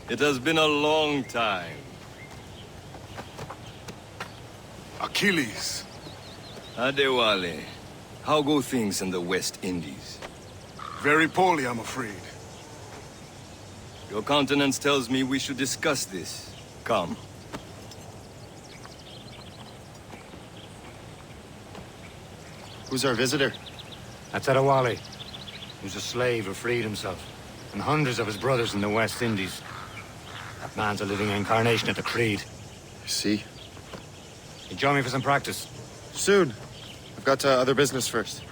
It has been a long time. Achilles. Adewale, how go things in the West Indies? Very poorly, I'm afraid. Your countenance tells me we should discuss this. Come. Who's our visitor? That's Adewale. Who's a slave who freed himself. And hundreds of his brothers in the West Indies. That man's a living incarnation of the Creed. I see. You join me for some practice? Soon. I've got other business first.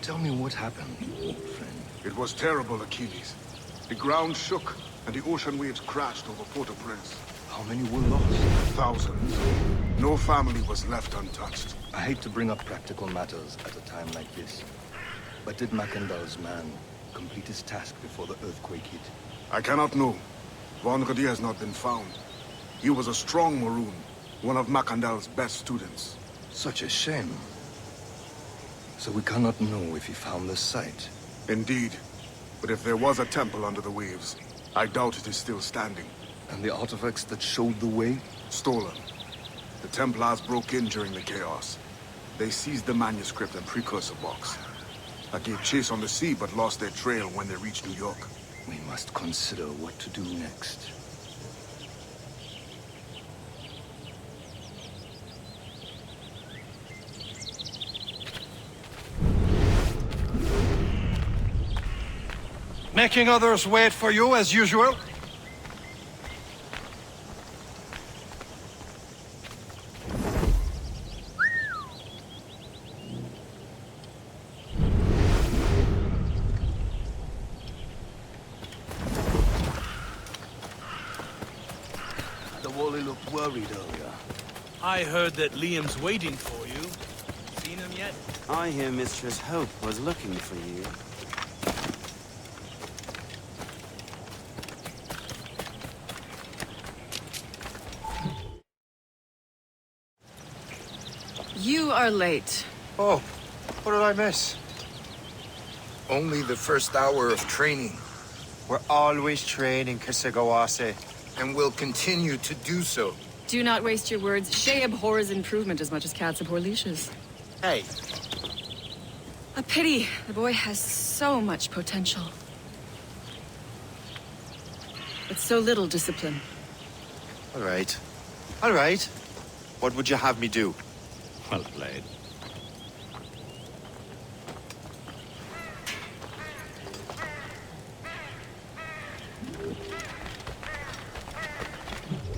Tell me what happened, old friend. It was terrible, Achilles. The ground shook, and the ocean waves crashed over Port-au-Prince. How many were lost? Thousands. No family was left untouched. I hate to bring up practical matters at a time like this. But did Macandal's man complete his task before the earthquake hit? I cannot know. Vonredi has not been found. He was a strong Maroon, one of Macandal's best students. Such a shame. So we cannot know if he found the site. Indeed. But if there was a temple under the waves, I doubt it is still standing. And the artifacts that showed the way? Stolen. The Templars broke in during the chaos. They seized the manuscript and precursor box. I gave chase on the sea, but lost their trail when they reached New York. We must consider what to do next. Making others wait for you as usual? Adewale looked worried earlier. I heard that Liam's waiting for you. Seen him yet? I hear Mistress Hope was looking for you. You are late. Oh, what did I miss? Only the first hour of training, We're always training, Kisagawase. and will continue to do so. Do not waste your words. Shay abhors improvement as much as cats abhor leashes. Hey, A pity. The boy has so much potential. But so little discipline. All right. All right. What would you have me do? Well played.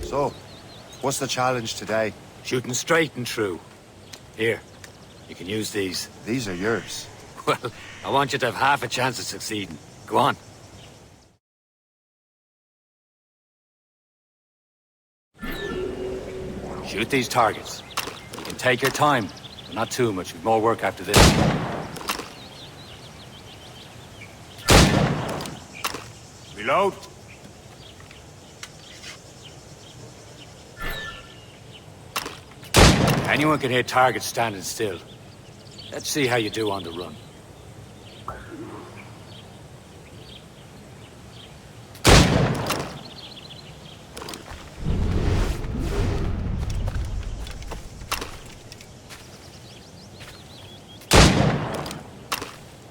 So, what's the challenge today? Shooting straight and true. Here, you can use these. These are yours. Well, I want you to have half a chance of succeeding. Go on. Shoot these targets. You can take your time, but not too much. We've more work after this. Reload. Anyone can hit targets standing still. Let's see how you do on the run.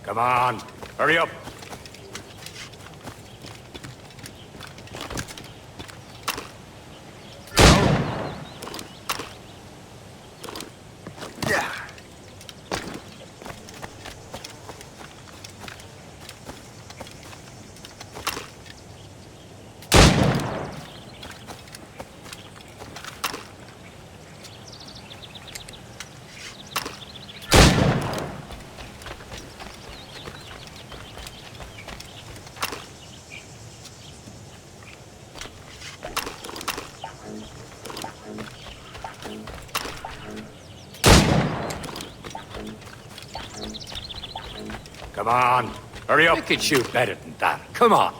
Come on, hurry up. Come on, hurry up. You can shoot better than that. Come on.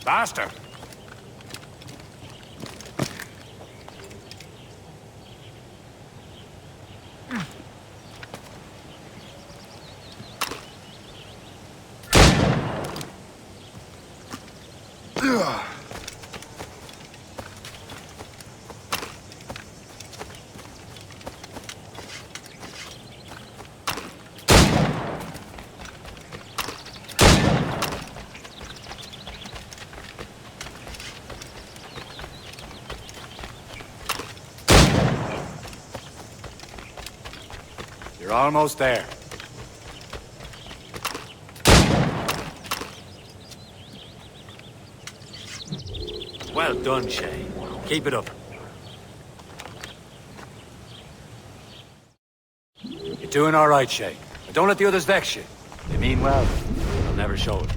Faster! You're almost there. Well done, Shay. Keep it up. You're doing all right, Shay. But don't let the others vex you. They mean well. They'll never show it.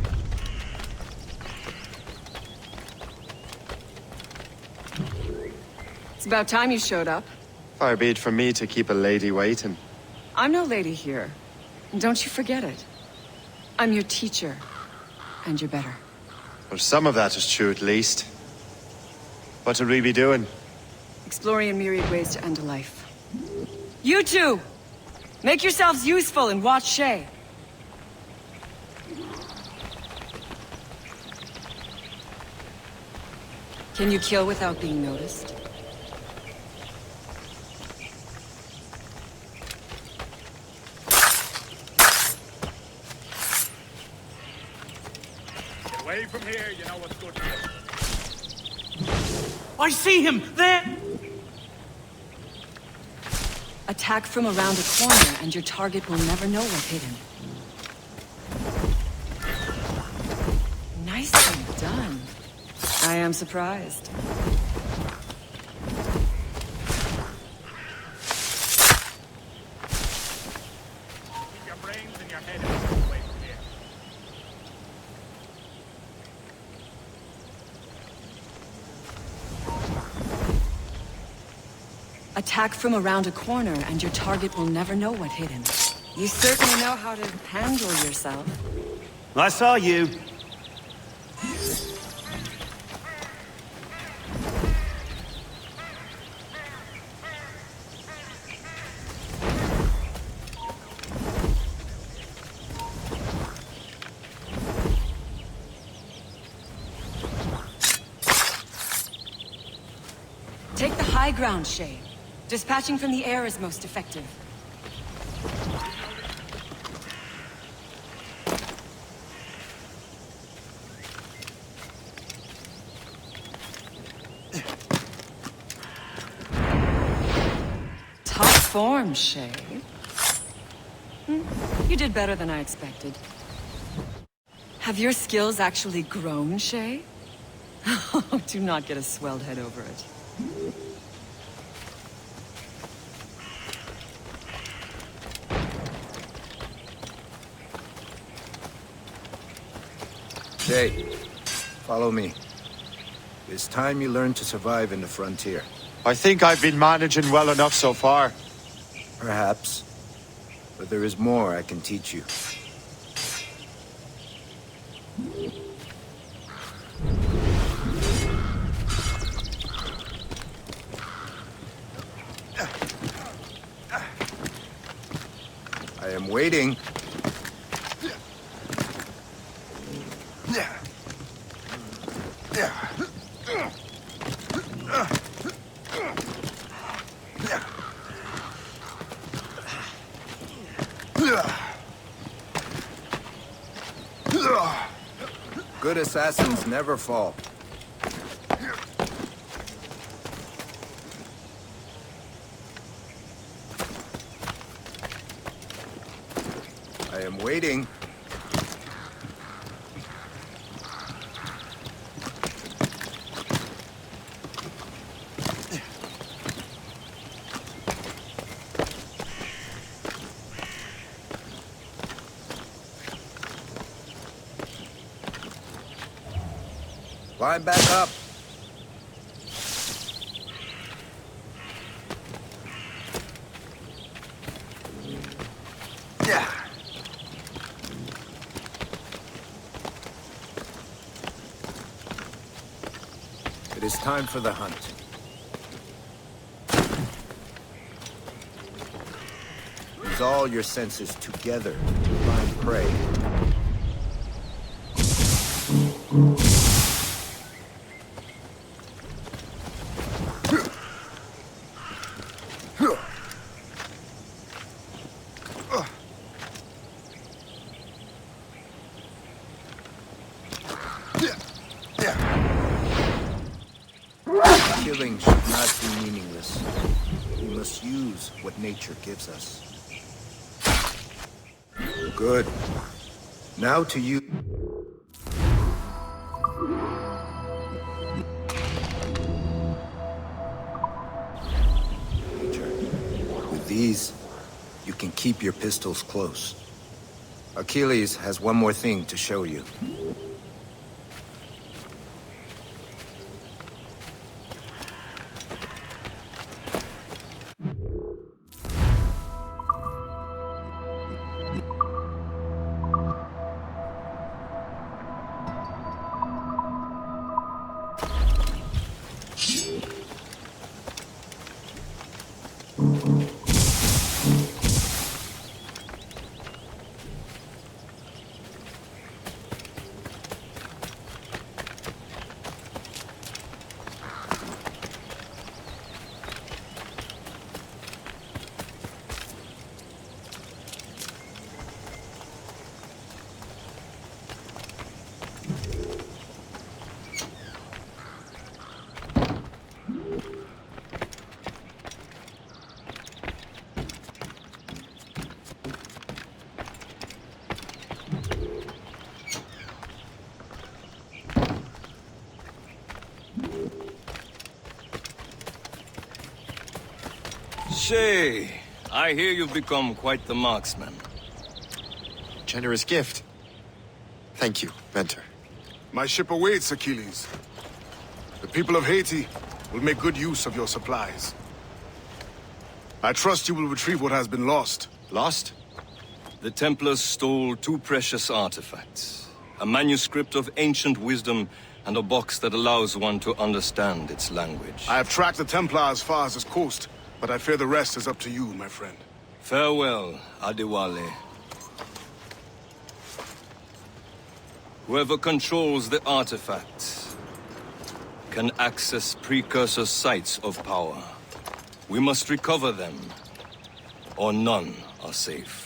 It's about time you showed up. Far be it from me to keep a lady waiting. I'm no lady here. And don't you forget it. I'm your teacher. And you're better. Well, some of that is true at least. What will we be doing? Exploring a myriad ways to end a life. You two! Make yourselves useful and watch Shay. Can you kill without being noticed? Away from here, you know what's good for you. I see him! There! Attack from around a corner and your target will never know what's hidden. Nicely done. I am surprised. Keep your brains in your head away from here. Attack from around a corner and your target will never know what's hidden. You certainly know how to handle yourself. I saw you. Take the high ground, Shay. Dispatching from the air is most effective. Top form, Shay. You did better than I expected. Have your skills actually grown, Shay? Do not get a swelled head over it. Shay, follow me. It's time you learn to survive in the frontier. I think I've been managing well enough so far. Perhaps. But there is more I can teach you. I am waiting. Good assassins never fall. I am waiting. Climb back up. Yeah. is time for the hunt. Use all your senses together to find prey. Killing should not be meaningless. We must use what nature gives us. Good. Now to you. Nature. With these, you can keep your pistols close. Achilles has one more thing to show you. Shay, I hear you've become quite the marksman. Generous gift. Thank you, Mentor. My ship awaits, Achilles. The people of Haiti will make good use of your supplies. I trust you will retrieve what has been lost. Lost? The Templars stole 2 precious artifacts. A manuscript of ancient wisdom and a box that allows one to understand its language. I have tracked the Templar as far as this coast, but I fear the rest is up to you, my friend. Farewell, Adewale. Whoever controls the artifacts can access precursor sites of power. We must recover them, or none are safe.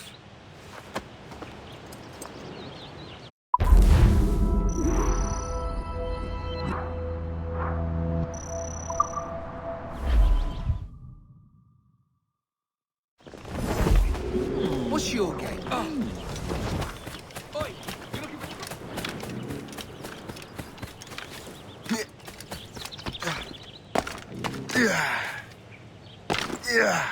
What's your game? Oi! Yeah.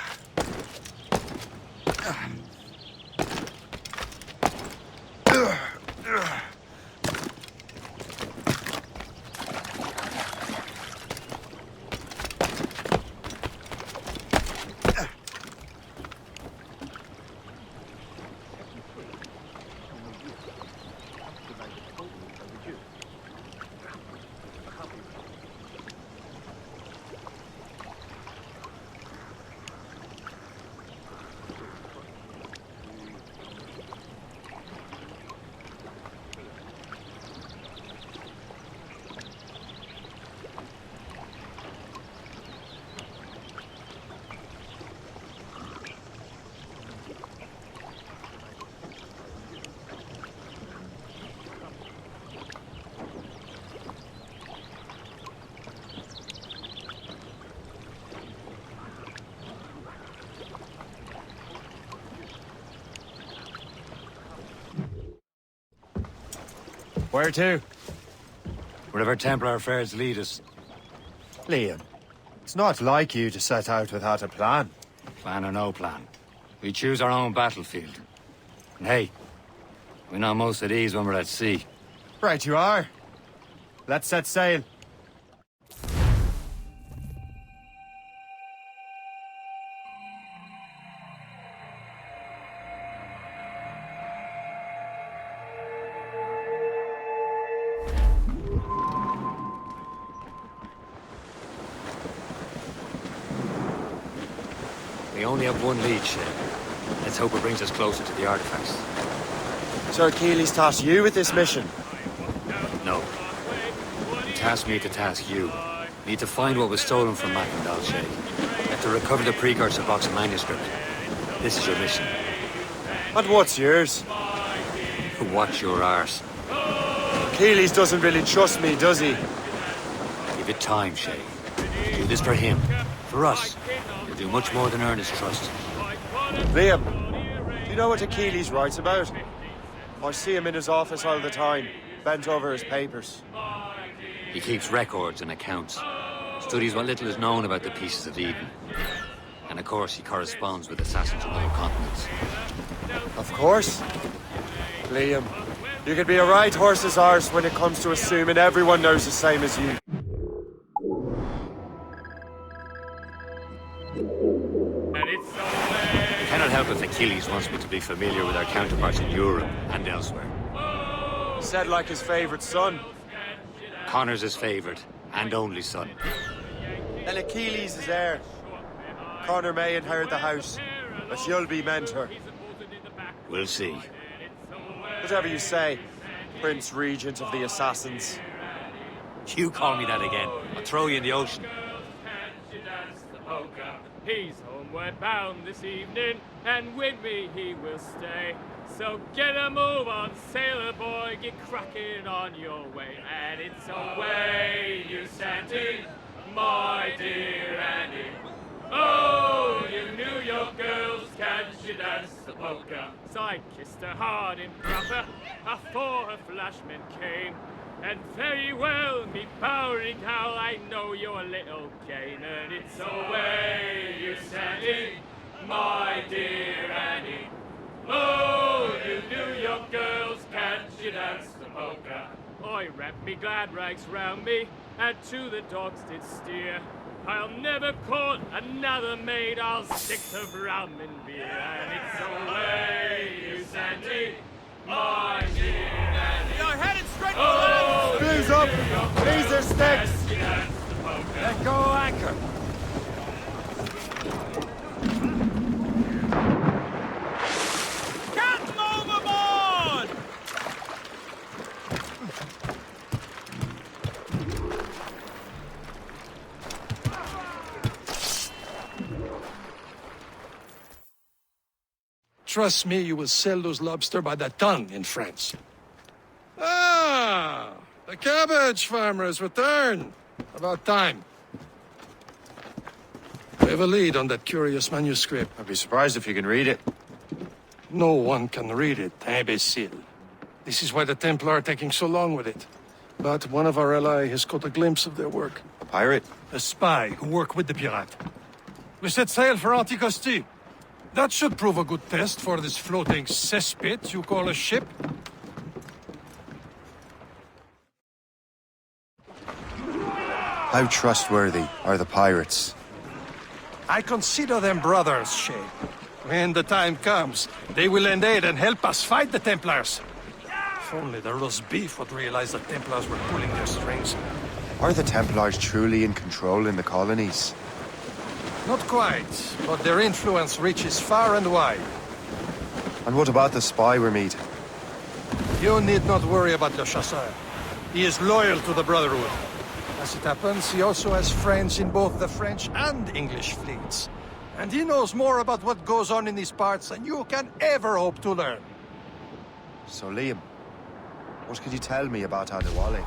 Where to? Wherever Templar affairs lead us. Liam, it's not like you to set out without a plan. Plan or no plan. We choose our own battlefield. And hey, we know most of these when we're at sea. Right you are. Let's set sail. We only have one lead, Shay. Let's hope it brings us closer to the artifacts. So Achilles tasked you with this mission? No. He tasked me to task you. We need to find what was stolen from Mackandal, Shay. We have to recover the precursor box of manuscript. This is your mission. And what's yours? Watch your arse. Achilles doesn't really trust me, does he? Give it time, Shay. Do this for him. For us. You'll do much more than earn his trust. Liam, do you know what Achilles writes about? I see him in his office all the time, bent over his papers. He keeps records and accounts. Studies what little is known about the Pieces of Eden. And of course, he corresponds with assassins from other continents. Of course. Liam, you could be a right horse's arse when it comes to assuming everyone knows the same as you. I cannot help if Achilles wants me to be familiar with our counterparts in Europe and elsewhere. Said like his favorite son. Connor's his favorite and only son. And Achilles is heir. Connor may inherit the house, but you'll be mentor. We'll see. Whatever you say, Prince Regent of the Assassins. You call me that again, I'll throw you in the ocean. He's homeward bound this evening, and with me he will stay. So get a move on, sailor boy, get cracking on your way. And it's away, you Santy, my dear Annie. Oh, you New York girls, can she dance the polka? So I kissed her hard and proper, afore her flashman came. And very well, me bowing how I know you're a little game. And it's away, you Sandy, my dear Annie. Oh, you New York girls, can't you dance the polka? I wrapped me glad rags round me, and to the dogs did steer. I'll never court another maid, I'll stick to rum and beer. And it's away, you Sandy, my dear Annie. You're headed straight for Oh, Screws up! These are sticks! Let go anchor. Captain overboard! Trust me, you will sell those lobster by the ton in France. Ah, the cabbage farmers return. About time. We have a lead on that curious manuscript. I'd be surprised if you can read it. No one can read it, imbecile. This is why the Templar are taking so long with it. But one of our allies has caught a glimpse of their work. A pirate? A spy who worked with the pirate. We set sail for Anticosti. That should prove a good test for this floating cesspit you call a ship. How trustworthy are the pirates? I consider them brothers, Shay. When the time comes, they will lend aid and help us fight the Templars. If only the roast beef would realize the Templars were pulling their strings. Are the Templars truly in control in the colonies? Not quite, but their influence reaches far and wide. And what about the spy we're meeting? You need not worry about Le Chasseur. He is loyal to the Brotherhood. As it happens, he also has friends in both the French and English fleets. And he knows more about what goes on in these parts than you can ever hope to learn. So Liam, what could you tell me about Adewale?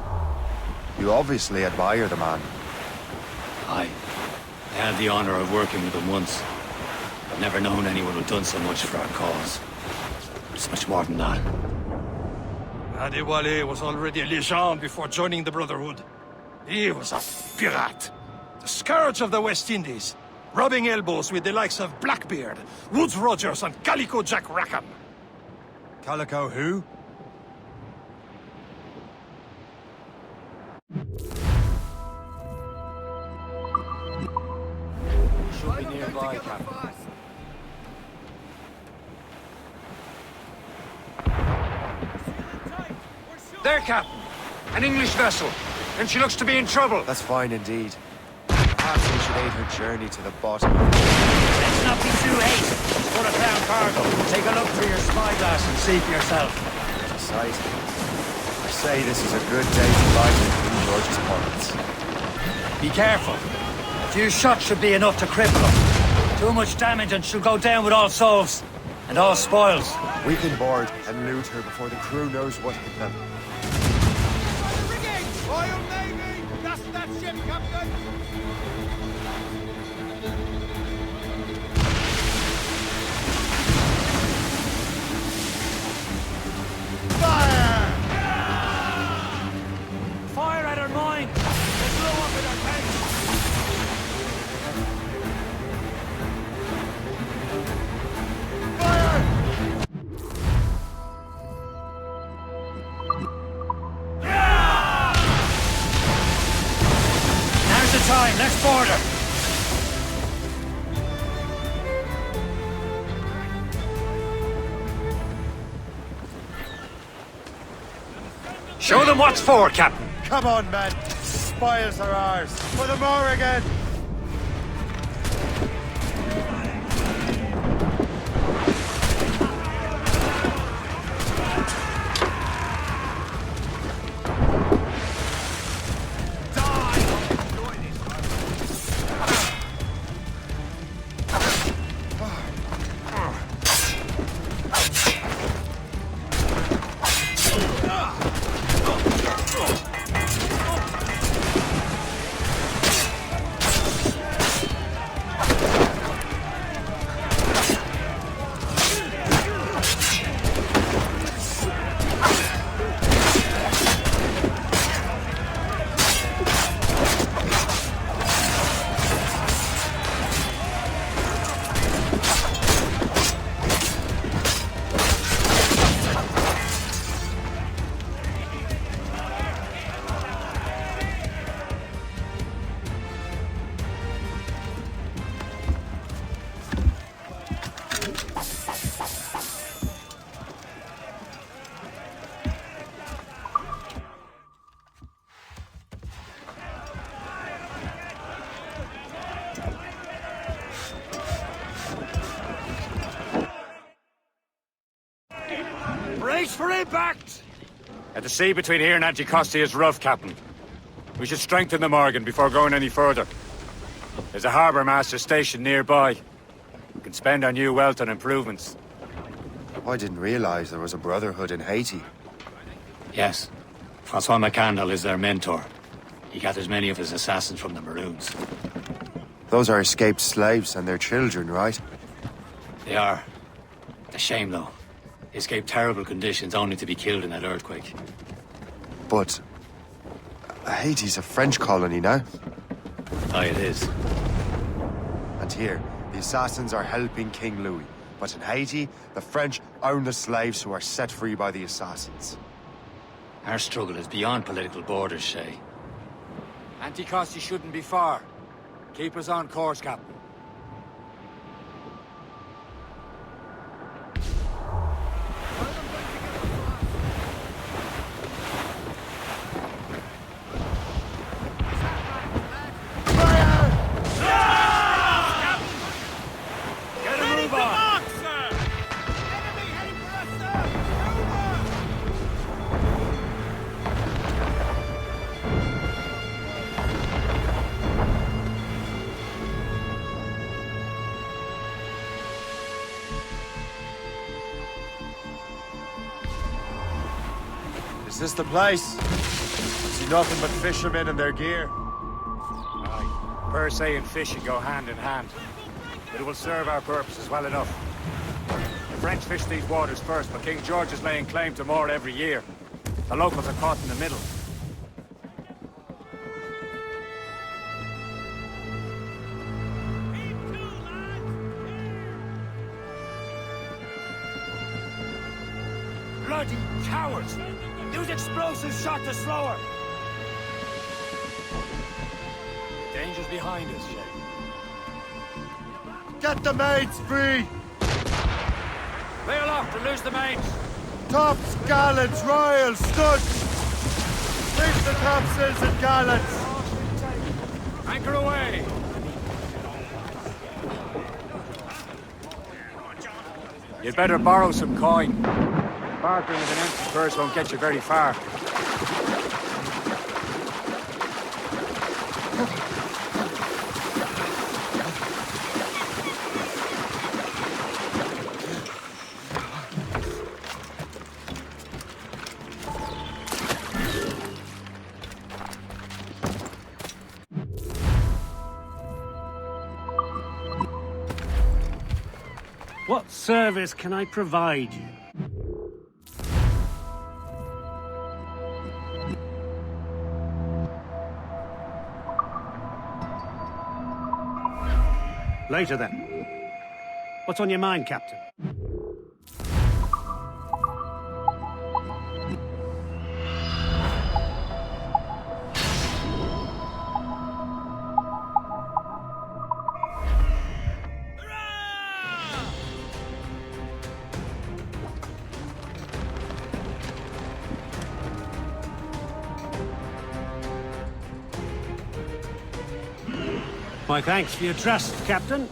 You obviously admire the man. I had the honor of working with him once. I've never known anyone who'd done so much for our cause. It's much more than that. Adewale was already a legend before joining the Brotherhood. He was a pirate. The scourge of the West Indies. Rubbing elbows with the likes of Blackbeard, Woodes Rogers, and Calico Jack Rackham. Calico who? Should be nearby, Captain. There, Captain! An English vessel, and she looks to be in trouble. That's fine indeed. Perhaps we should made her journey to the bottom. Let's not be too hasty. It's full of crown cargo. Take a look through your spyglass and see for yourself. Exciting. I say this is a good day to ride in King George's pockets. Be careful. A few shots should be enough to cripple them. Too much damage and she'll go down with all souls. And all spoils. We can board and loot her before the crew knows what hit them. Royal Navy! That's that ship, Captain! Fire at her mine! They blow up in her tanks! Now's the time, let's board her! Show them what's for, Captain! Come on, men! Spoils are ours! For the more again! Brace for impact! The sea between here and Anticosti is rough, Captain. We should strengthen the Morgan before going any further. There's a harbour master stationed nearby. We can spend our new wealth on improvements. I didn't realize there was a brotherhood in Haiti. Yes. Francois McCandle is their mentor. He gathers many of his assassins from the Maroons. Those are escaped slaves and their children, right? They are. A shame, though. They escaped terrible conditions only to be killed in that earthquake. But Haiti's a French colony now. Aye, it is. And here, the assassins are helping King Louis. But in Haiti, the French own the slaves who are set free by the assassins. Our struggle is beyond political borders, Shay. Anticosti shouldn't be far. Keep us on course, Captain. Is this the place? I see nothing but fishermen and their gear. Aye. Per se and fishing go hand in hand. But it will serve our purposes well enough. The French fish these waters first, but King George is laying claim to more every year. The locals are caught in the middle. Bloody cowards! Use explosive shot to slow her! Danger's behind us, Shay. Get the mates free! Lay aloft and loose the mains! Tops, gallants, royals, studs! Reach the topsails and gallants! Anchor away! You'd better borrow some coin. Bartering with an empty purse won't get you very far. What service can I provide you? Later then. What's on your mind, Captain? My thanks for your trust, Captain.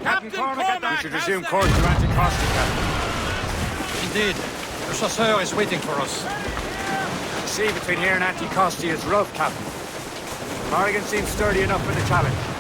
Captain Cormac! We should resume course to Anticosti, Captain. Indeed. The chasseur is waiting for us. The sea between here and Anticosti is rough, Captain. Morrigan seems sturdy enough for the challenge.